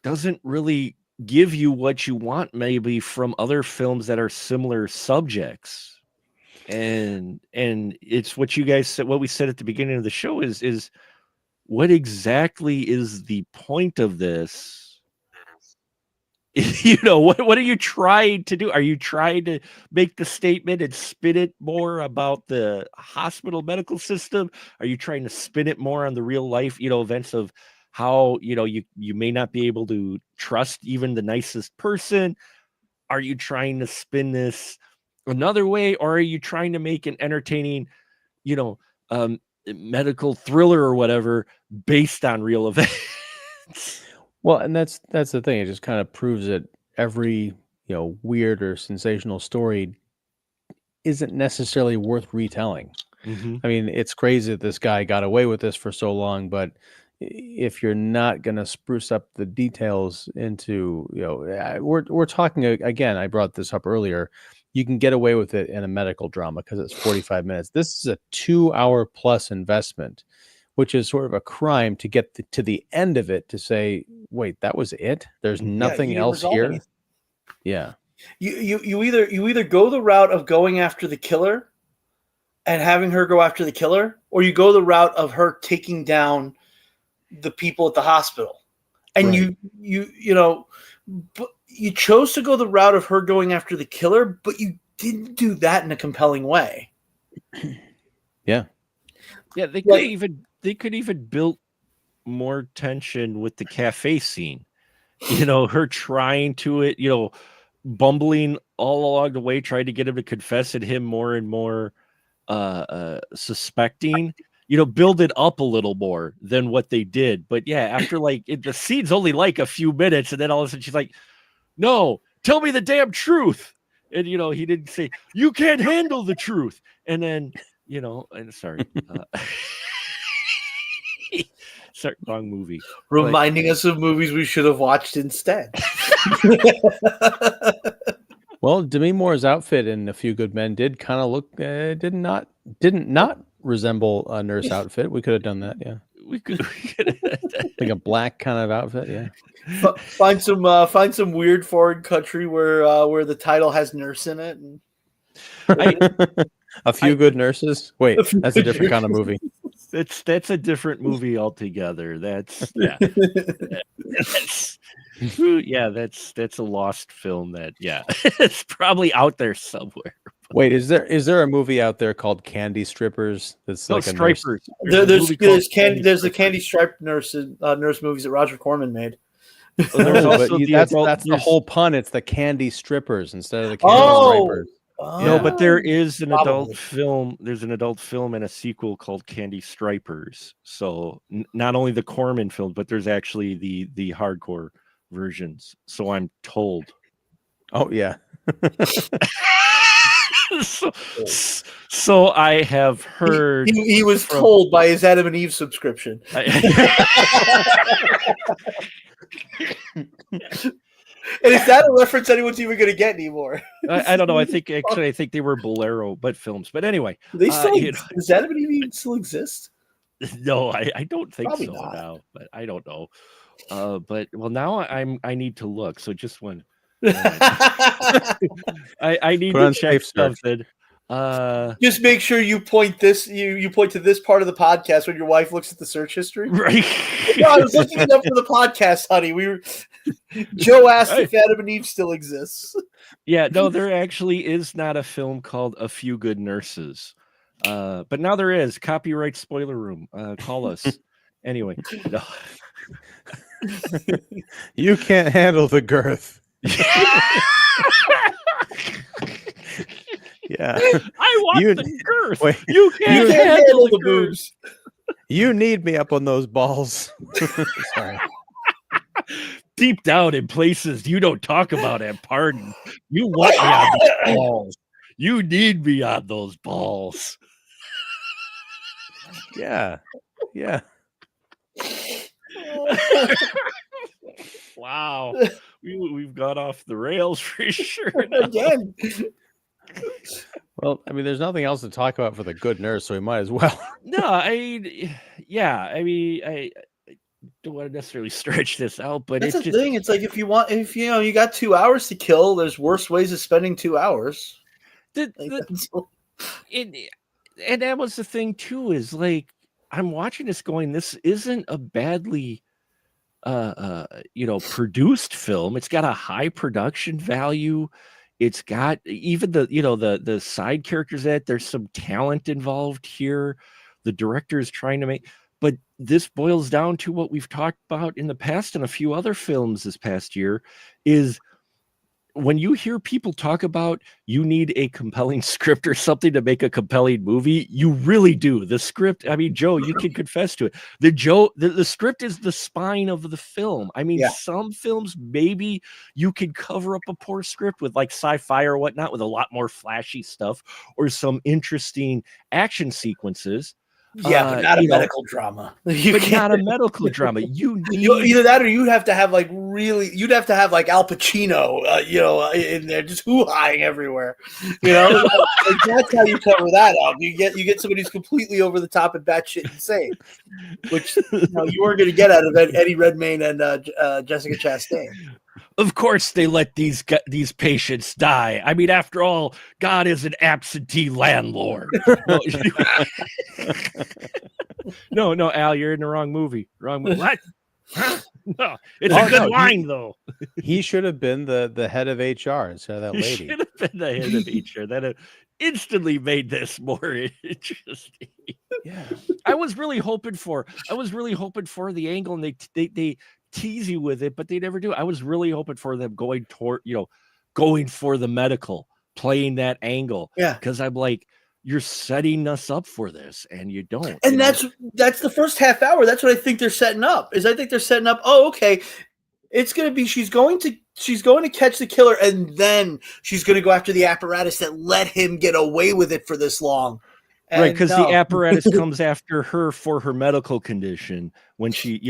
doesn't really give you what you want, maybe from other films that are similar subjects. And it's what you guys said, what we said at the beginning of the show is what exactly is the point of this? What are you trying to do? Are you trying to make the statement and spin it more about the hospital medical system? Are you trying to spin it more on the real life, events of how, you may not be able to trust even the nicest person? Are you trying to spin this another way, or are you trying to make an entertaining, medical thriller or whatever based on real events? Well, and that's the thing. It just kind of proves that every weird or sensational story isn't necessarily worth retelling. Mm-hmm. I mean, it's crazy that this guy got away with this for so long, but if you're not going to spruce up the details into, we're talking again, I brought this up earlier. You can get away with it in a medical drama because it's 45 minutes. This is a 2-hour plus investment, which is sort of a crime to get to the end of it to say, wait, that was it? There's nothing else here? Anything. Yeah. You either go the route of going after the killer and having her go after the killer, or you go the route of her taking down the people at the hospital. And right. you chose to go the route of her going after the killer, but you didn't do that in a compelling way. Yeah. Yeah, they could even build more tension with the cafe scene. Her trying to bumbling all along the way, trying to get him to confess, and him more and more suspecting. Build it up a little more than what they did. But yeah, after the scene's only like a few minutes, and then all of a sudden she's like, no, tell me the damn truth. And he didn't say, you can't handle the truth. And then and sorry. Sorry, wrong movie. Reminding us of movies we should have watched instead. Well, Demi Moore's outfit in A Few Good Men did kind of look didn't not resemble a nurse outfit. We could have done that, yeah. we could like a black kind of outfit. Yeah. Find some weird foreign country where the title has nurse in it. And... A few good nurses. Wait, that's a different kind of movie. That's a different movie altogether. That's that's a lost film. That it's probably out there somewhere. Wait, is there a movie out there called Candy Strippers? That's like a Stripers. There's the Candy Striped nurse movies that Roger Corman made. That's the whole pun. It's the Candy Strippers instead of the Candy Stripers. No, but there is an adult film. There's an adult film and a sequel called Candy Stripers. So not only the Corman film, but there's actually the hardcore versions. So I'm told. Oh yeah. so I have heard. He was told by his Adam and Eve subscription. And is that a reference anyone's even going to get anymore? I don't know. I think they were Bolero, but films. But anyway, they still does Adam and Eve still exist? No, I don't think Probably so not. now. But I don't know. But now I need to look. So just one. I need to check something. Just make sure you point you point to this part of the podcast when your wife looks at the search history. Right. No, I was looking it up for the podcast, honey. Joe asked if Adam and Eve still exists. Yeah, no, there actually is not a film called A Few Good Nurses. But now there is. Copyright Spoiler Room. Call us. Anyway. No. You can't handle the girth. Yeah, I want the girth. Wait, you can't handle the boobs. You need me up on those balls. Sorry. Deep down in places you don't talk about at pardon. You want me on those balls. You need me on those balls. Yeah. Wow. We've got off the rails for sure. Again. Well, I mean, there's nothing else to talk about for the good nurse, so we might as well. No, I don't want to necessarily stretch this out, but that's the thing. It's like if you got 2 hours to kill, there's worse ways of spending 2 hours. And that was the thing too. Is like I'm watching this, going, this isn't a badly, produced film. It's got a high production value. It's got even the side characters that there's some talent involved here. The director is trying to make, but this boils down to what we've talked about in the past and a few other films this past year is when you hear people talk about you need a compelling script or something to make a compelling movie, you really do. The script, I mean, Joe, you can confess to it. The script is the spine of the film. I mean, some films, maybe you could cover up a poor script with like sci-fi or whatnot with a lot more flashy stuff or some interesting action sequences. Yeah, but not a medical drama. Not a medical drama. Either that or you'd have to have like Al Pacino, in there just hoo-haing everywhere. Like that's how you cover that up. You get somebody who's completely over the top and batshit insane, which you weren't going to get out of Eddie Redmayne and Jessica Chastain. Of course, they let these patients die. I mean, after all, God is an absentee landlord. No, Al, you're in the wrong movie. Wrong movie. What? No, it's a good line, though. He should have been the head of HR instead of that lady. He should have been the head of HR. That instantly made this more interesting. Yeah, I was really hoping for the angle, and they tease you with it, but they never do. I was really hoping for them going for the medical, playing that angle. Yeah, because I'm like, you're setting us up for this, and you don't. And that's the first half hour. That's what I think they're setting up. I think they're setting up. Oh, okay, it's going to be she's going to catch the killer, and then she's going to go after the apparatus that let him get away with it for this long. Right, because the apparatus comes after her for her medical condition when she,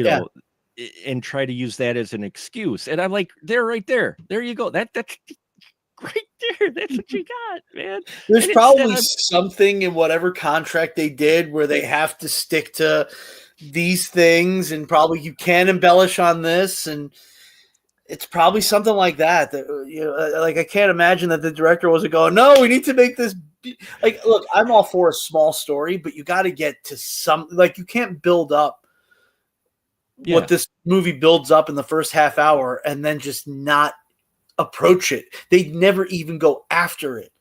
and try to use that as an excuse. And I'm like, they're right there. There you go. That's right there. That's what you got, man. There's probably something in whatever contract they did where they have to stick to these things, and probably you can embellish on this, and it's probably something like that. Like I can't imagine that the director wasn't going, no, we need to make this. Like, look, I'm all for a small story, but you got to get to some. Like, you can't build up what this movie builds up in the first half hour and then just not approach it. They never even go after it.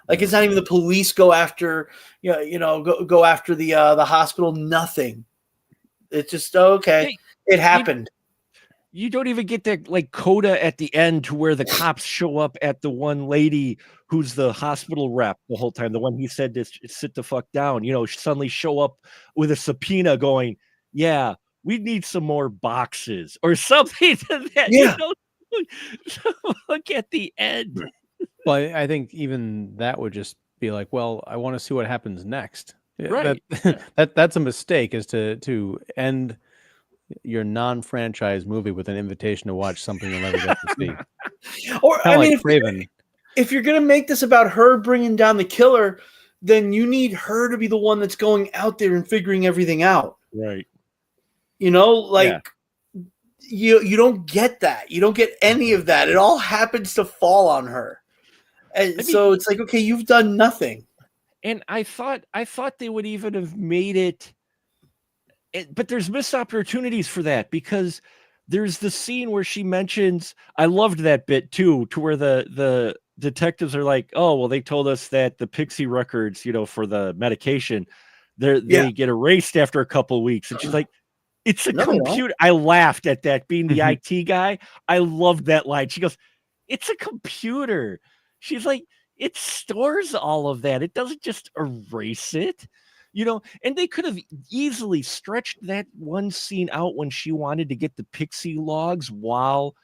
Like, it's not even the police go after, go after the hospital. Nothing. It's just okay. It happened. You don't even get that like coda at the end to where the cops show up at the one lady who's the hospital rep the whole time. The one he said to sit the fuck down, suddenly show up with a subpoena going, yeah, we need some more boxes or something to that. Yeah. Look at the end. Well, I think even that would just be like, well, I want to see what happens next. Right. That's a mistake, is to end your non-franchise movie with an invitation to watch something you'll never get to see. Or Kinda like if Craven. If you're gonna make this about her bringing down the killer, then you need her to be the one that's going out there and figuring everything out. Right. You don't get that. You don't get any of that. It all happens to fall on her. And so it's like, okay, you've done nothing. And I thought they would even have made it, but there's missed opportunities for that, because there's the scene where she mentions, I loved that bit too, to where the detectives are like, oh, well, they told us that the Pixie records, for the medication, they get erased after a couple of weeks. And she's like, it's a computer. I laughed at that, being the IT guy. I loved that line. She goes, it's a computer. She's like, it stores all of that. It doesn't just erase it. And they could have easily stretched that one scene out when she wanted to get the Pixie logs while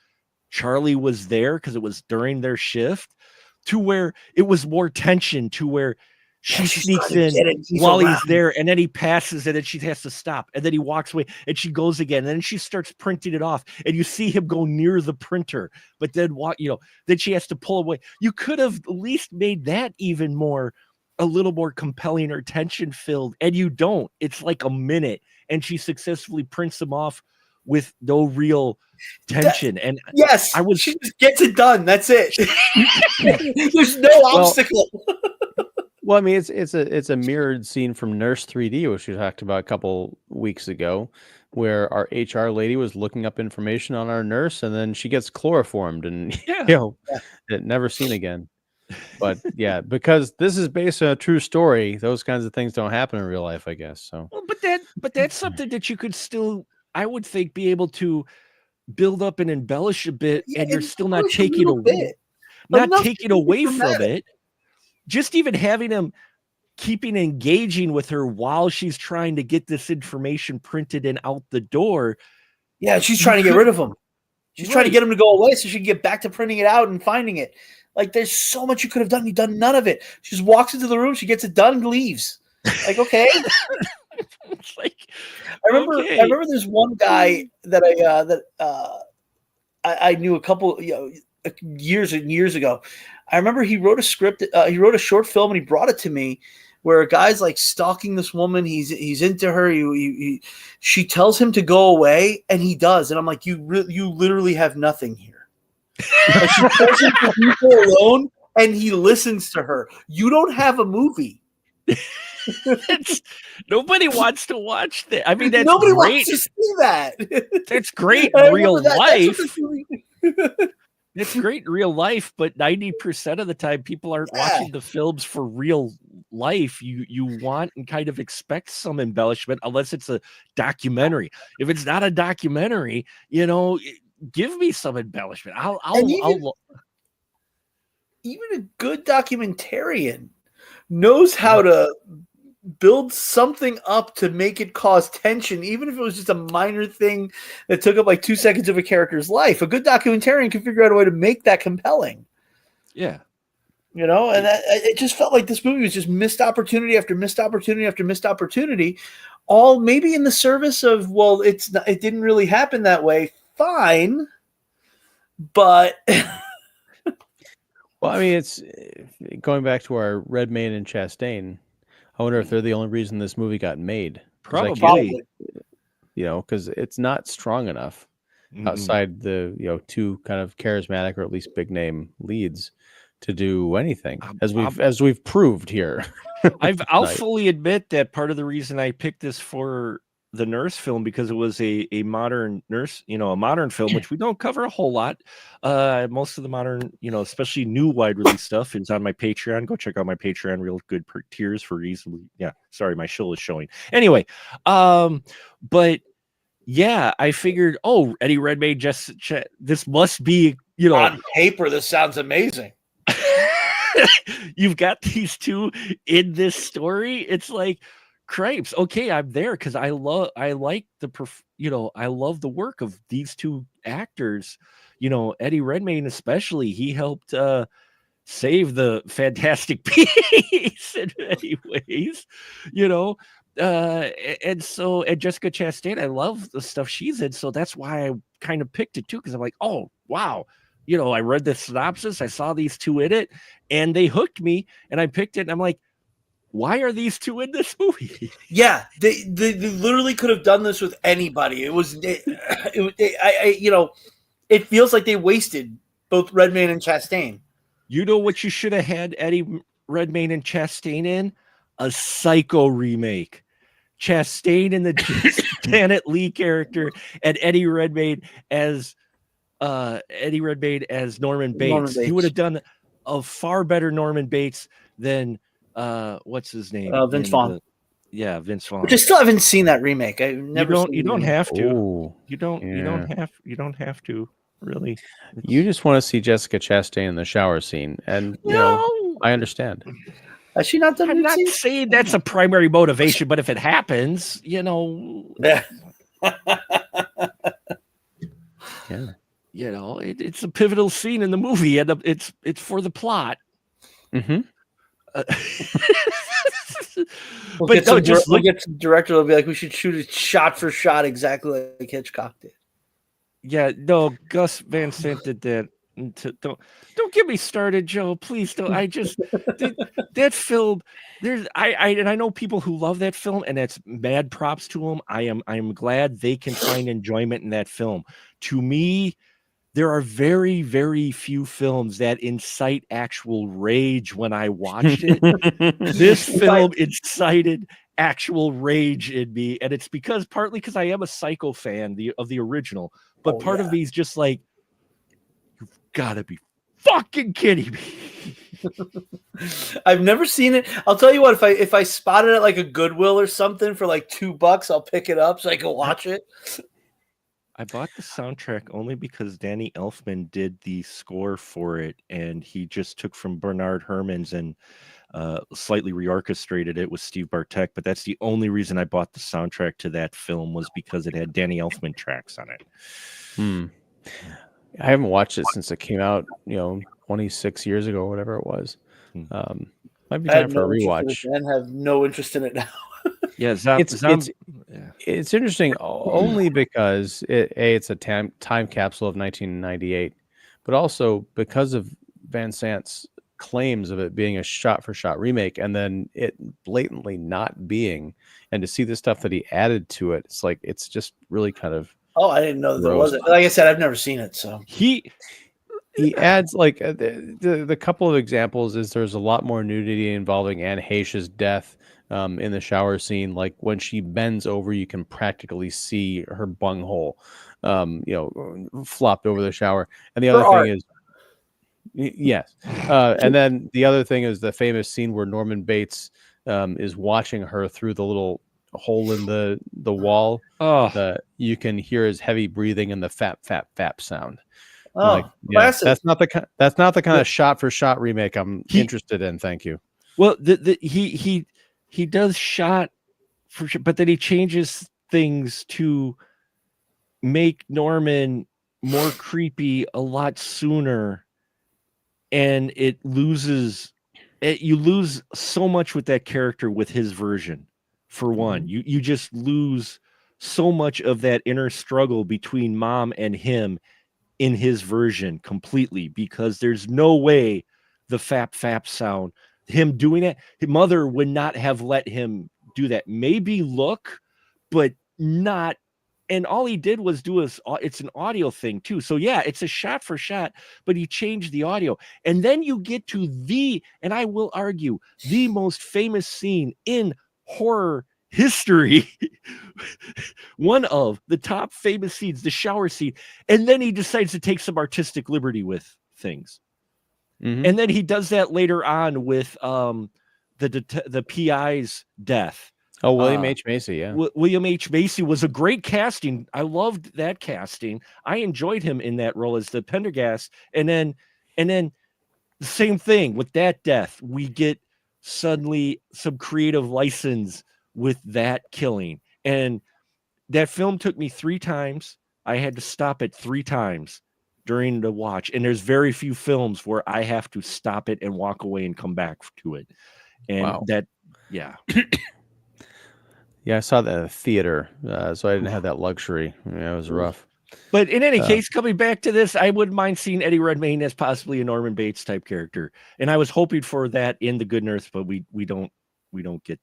Charlie was there, because it was during their shift, to where it was more tension, to where she sneaks in while he's there, and then he passes it and she has to stop, and then he walks away and she goes again, and then she starts printing it off, and you see him go near the printer, but then then she has to pull away. You could have at least made that even more, a little more compelling or tension filled, and you don't. It's like a minute, and she successfully prints them off with no real tension. And she just gets it done. That's it. There's no obstacle. Well, I mean, it's a mirrored scene from Nurse 3D, which we talked about a couple weeks ago, where our HR lady was looking up information on our nurse, and then she gets chloroformed, and never seen again. But yeah, because this is based on a true story, those kinds of things don't happen in real life, I guess. So, well, but that's something that you could still, I would think, be able to build up and embellish a bit, and you're still not taking away, from it. Just even having him keeping engaging with her while she's trying to get this information printed and out the door. Yeah, she's trying to get rid of him. She's trying to get him to go away so she can get back to printing it out and finding it. Like, there's so much you could have done. You've done none of it. She just walks into the room, she gets it done, and leaves. Like, okay. It's like, I remember there's one guy that I knew a couple years and years ago. I remember he wrote a script. He wrote a short film, and he brought it to me, where a guy's like stalking this woman. He's into her. She tells him to go away, and he does. And I'm like, you literally have nothing here. Like, she tells him to leave her alone, and he listens to her. You don't have a movie. Nobody wants to watch that. I mean, that's nobody great. Wants to see that. That's great in real life. It's great in real life, but 90% of the time, people aren't watching the films for real life. You want and kind of expect some embellishment, unless it's a documentary. If it's not a documentary, give me some embellishment. Even a good documentarian knows how to build something up to make it cause tension, even if it was just a minor thing that took up like 2 seconds of a character's life. A good documentarian can figure out a way to make that compelling. Yeah. And it just felt like this movie was just missed opportunity after missed opportunity after missed opportunity, all maybe in the service of, well, it didn't really happen that way. Fine. But well, I mean, it's going back to our Redmayne and Chastain. I wonder if they're the only reason this movie got made. Probably. because it's not strong enough outside the two kind of charismatic or at least big name leads to do anything, as we've proved here. I'll fully admit that part of the reason I picked this for the nurse film, because it was a modern nurse, a modern film, which we don't cover a whole lot. Most of the modern, especially new wide release stuff is on my Patreon. Go check out my Patreon, real good tiers for reasonably. Yeah, sorry, my shill is showing. Anyway, but yeah, I figured, Eddie Redmayne, this must be, on paper, this sounds amazing. You've got these two in this story. It's like, cripes. Okay, I'm there because I love the work of these two actors. Eddie Redmayne especially. He helped save the Fantastic Beasts in many ways. And Jessica Chastain, I love the stuff she's in, so that's why I kind of picked it too, because I'm like, oh wow. I read the synopsis, I saw these two in it, and they hooked me, and I picked it, and I'm like, why are these two in this movie? Yeah, they literally could have done this with anybody. It feels like they wasted both Redmayne and Chastain. You know what you should have had Eddie Redmayne and Chastain in? A Psycho remake. Chastain in the Janet Leigh character, and Eddie Redmayne as Norman Bates. He would have done a far better Norman Bates than what's his name? Vince Vaughn. Vince Vaughn. Which I still haven't seen that remake. I've never seen. You don't have to. Ooh, you don't have to, really. You just want to see Jessica Chastain in the shower scene, and I understand. Has she not done? I'm not saying that's a primary motivation, but if it happens, Yeah. Yeah. It's a pivotal scene in the movie, and it's for the plot. Mm-hmm. We'll get some director will be like, we should shoot it shot for shot exactly like Hitchcock did. Yeah, no, Gus Van Sant did that. Don't get me started, Joe. Please don't. I just that film. I know people who love that film, and that's mad props to them. I'm glad they can find enjoyment in that film. To me, there are very, very few films that incite actual rage when I watched it. This film incited actual rage in me, and it's partly because I am a Psycho fan of the original, but part of me is just like, you've got to be fucking kidding me. I've never seen it. I'll tell you what, if I spot it at like a Goodwill or something for like $2, I'll pick it up so I can watch it. I bought the soundtrack only because Danny Elfman did the score for it, and he just took from Bernard Herrmann's and slightly reorchestrated it with Steve Bartek. But that's the only reason I bought the soundtrack to that film, was because it had Danny Elfman tracks on it. I haven't watched it since it came out, 26 years ago, whatever it was. Might be time for a rewatch. And have no interest in it now. Yeah, it's interesting only because it's a time capsule of 1998, but also because of Van Sant's claims of it being a shot-for-shot remake, and then it blatantly not being, and to see the stuff that he added to it, it's like, it's just really kind of. Oh, I didn't know that there wasn't. Like I said, I've never seen it, so he adds like the couple of examples is there's a lot more nudity involving Anne Heche's death. In the shower scene, like when she bends over, you can practically see her bunghole, flopped over the shower. And the other thing is, yes. And then the other thing is the famous scene where Norman Bates is watching her through the little hole in the wall. You can hear his heavy breathing and the fap sound. That's not the kind of shot for shot remake I'm interested in. Thank you. Well, he does shot for sure, but then he changes things to make Norman more creepy a lot sooner, and you lose so much with that character with his version. For one, you just lose so much of that inner struggle between mom and him in his version completely, because there's no way the fap sound, him doing it, his mother would not have let him do that. Maybe look, but not and all he did was do it's an audio thing too. So yeah, it's a shot for shot, but he changed the audio. And then you get to and I will argue, the most famous scene in horror history. One of the top famous scenes, the shower scene. And then he decides to take some artistic liberty with things. Mm-hmm. And then he does that later on with the PI's death. Oh, William H. Macy, yeah. William H. Macy was a great casting. I loved that casting. I enjoyed him in that role as the Pendergast. And then the same thing with that death. We get suddenly some creative license with that killing. And that film took me 3 times. I had to stop it 3 times during the watch. And there's very few films where I have to stop it and walk away and come back to it. And yeah. Yeah, I saw that in the theater, so I didn't have that luxury. Yeah, it was rough. But in any case, coming back to this, I wouldn't mind seeing Eddie Redmayne as possibly a Norman Bates type character, and I was hoping for that in The Good Nurse, but we don't get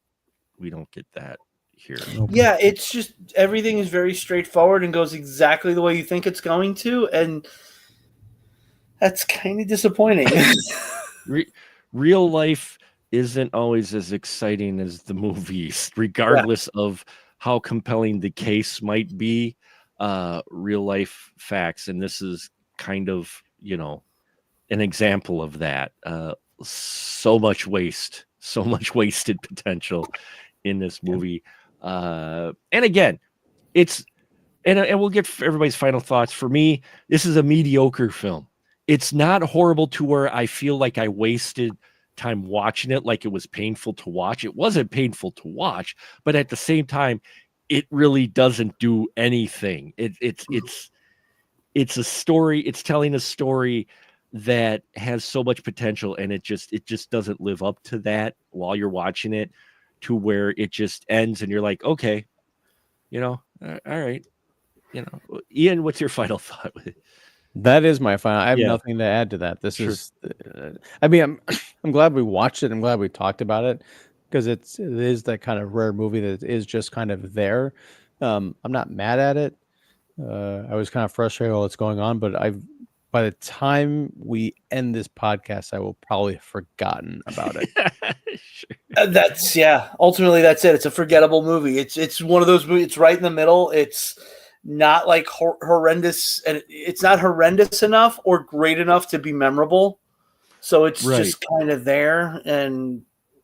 that here. Yeah, it's just everything is very straightforward and goes exactly the way you think it's going to, and that's kind of disappointing. Real life isn't always as exciting as the movies, regardless of how compelling the case might be. Real life facts, and this is kind of an example of that. So much wasted potential in this movie. And again, and we'll get everybody's final thoughts. For me, this is a mediocre film. It's not horrible to where I feel like I wasted time watching it, like it was painful to watch. It wasn't painful to watch, but at the same time, it really doesn't do anything. It's a story. It's telling a story that has so much potential, and it just doesn't live up to that while you're watching it, to where it just ends and you're like, okay, all right. Ian, what's your final thought? That is my final. I have nothing to add to that. This is, I mean, I'm glad we watched it. I'm glad we talked about it, because it is that kind of rare movie that is just kind of there. I'm not mad at it. I was kind of frustrated with what's going on, but by the time we end this podcast, I will probably have forgotten about it. Sure. Ultimately, that's it. It's a forgettable movie. It's one of those movies. It's right in the middle. It's not like horrendous, and it's not horrendous enough or great enough to be memorable. So it's just kind of there, and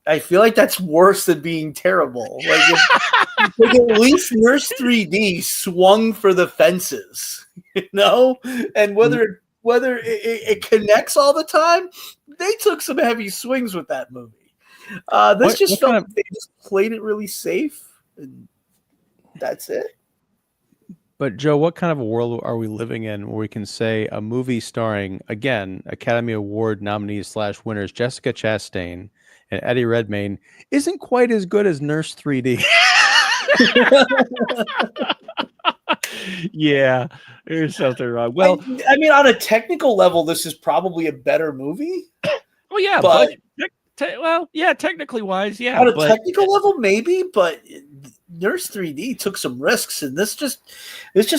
I feel like that's worse than being terrible. Like at least Nurse 3D swung for the fences, and whether it connects all the time, they took some heavy swings with that movie. They just played it really safe, and that's it. But Joe, what kind of a world are we living in where we can say a movie starring, again, Academy Award nominees / winners Jessica Chastain and Eddie Redmayne isn't quite as good as Nurse 3D? Yeah, there's something wrong. Well, I mean, on a technical level, this is probably a better movie. Well, yeah, but technically wise, yeah. On a technical level, maybe, but Nurse 3D took some risks, and this just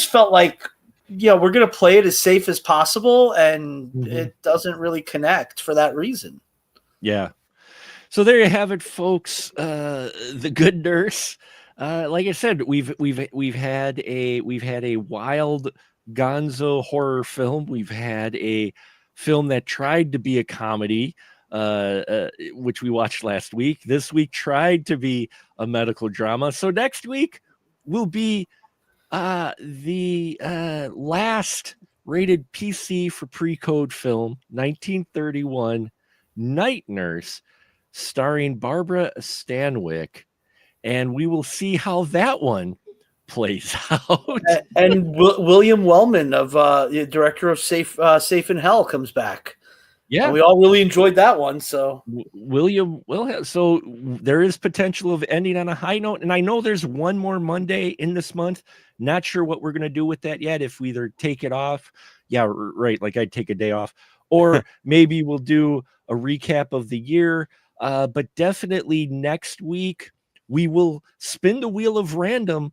felt like, we're going to play it as safe as possible, and it doesn't really connect for that reason. Yeah. So there you have it, folks. The Good Nurse. Like I said, we've had a wild gonzo horror film. We've had a film that tried to be a comedy, which we watched last week. This week tried to be a medical drama. So next week will be the last rated PC for pre-code film, 1931, Night Nurse, starring Barbara Stanwyck. And we will see how that one plays out. And William Wellman, of the director of Safe in Hell, comes back. Yeah, and we all really enjoyed that one. So William will so there is potential of ending on a high note. And I know there's one more Monday in this month. Not sure what we're going to do with that yet. If we either take it off, like I'd take a day off, or maybe we'll do a recap of the year. But definitely next week we will spin the wheel of random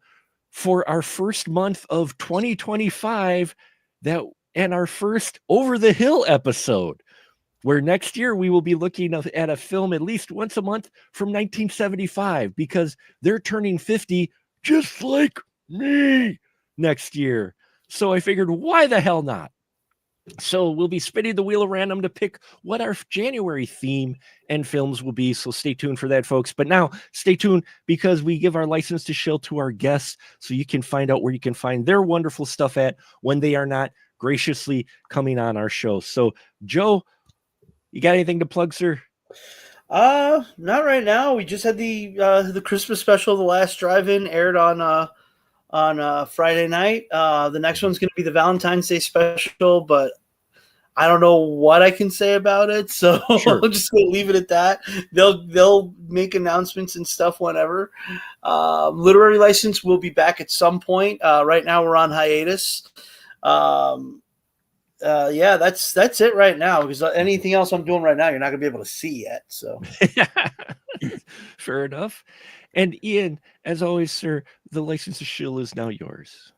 for our first month of 2025 and our first Over the Hill episode, where next year we will be looking at a film at least once a month from 1975, because they're turning 50 just like me next year. So I figured, why the hell not? So we'll be spinning the wheel of random to pick what our January theme and films will be. So stay tuned for that, folks. But now stay tuned, because we give our license to shill to our guests, so you can find out where you can find their wonderful stuff at when they are not graciously coming on our show. So Joe, you got anything to plug, sir? Not right now. We just had the Christmas special, The Last Drive-In, aired on Friday night. The next one's going to be the Valentine's Day special, but I don't know what I can say about it, so Sure. I'm just going to leave it at that. They'll make announcements and stuff whenever. Literary License will be back at some point. Right now we're on hiatus. Yeah, that's it right now, because anything else I'm doing right now, you're not going to be able to see yet. So fair enough. And Ian, as always, sir, the license to shill is now yours.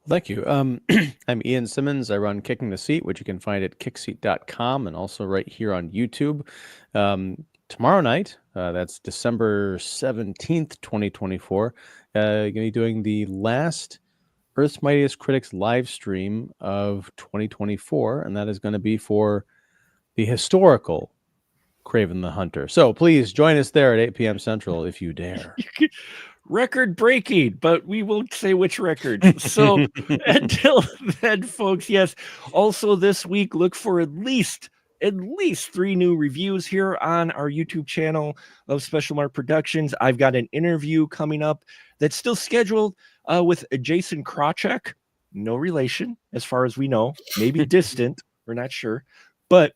Thank you. I'm Ian Simmons. I run Kicking the Seat, which you can find at kickseat.com and also right here on YouTube. Tomorrow night, that's December 17th, 2024, going to be doing the last Earth's Mightiest Critics live stream of 2024, and that is going to be for the historical Kraven the Hunter. So please join us there at 8 p.m. Central if you dare. Record breaking, but we won't say which record. So until then, folks, yes. Also this week, look for at least 3 new reviews here on our YouTube channel of Special Mark Productions. I've got an interview coming up that's still scheduled with Jason Krawcheck. No relation, as far as we know. Maybe distant. We're not sure. But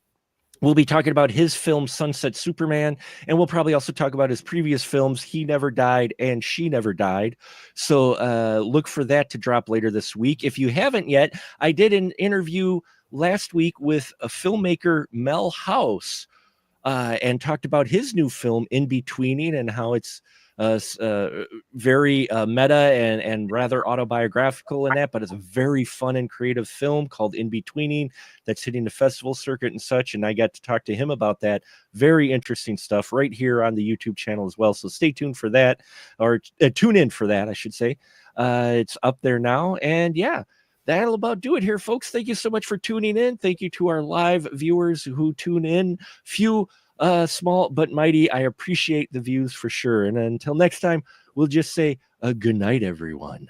we'll be talking about his film, Sunset Superman, and we'll probably also talk about his previous films, He Never Died and She Never Died. So look for that to drop later this week. If you haven't yet, I did an interview last week with a filmmaker, Mel House, and talked about his new film, In Betweening, and how it's very meta and rather autobiographical in that, but it's a very fun and creative film called In Betweening that's hitting the festival circuit and such. And I got to talk to him about that. Very interesting stuff right here on the YouTube channel as well. So stay tuned for that, or tune in for that, I should say. It's up there now. And yeah, that'll about do it here, folks. Thank you so much for tuning in. Thank you to our live viewers who tune in. Few small but mighty. I appreciate the views for sure. And until next time, we'll just say good night, everyone.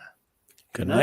Good night.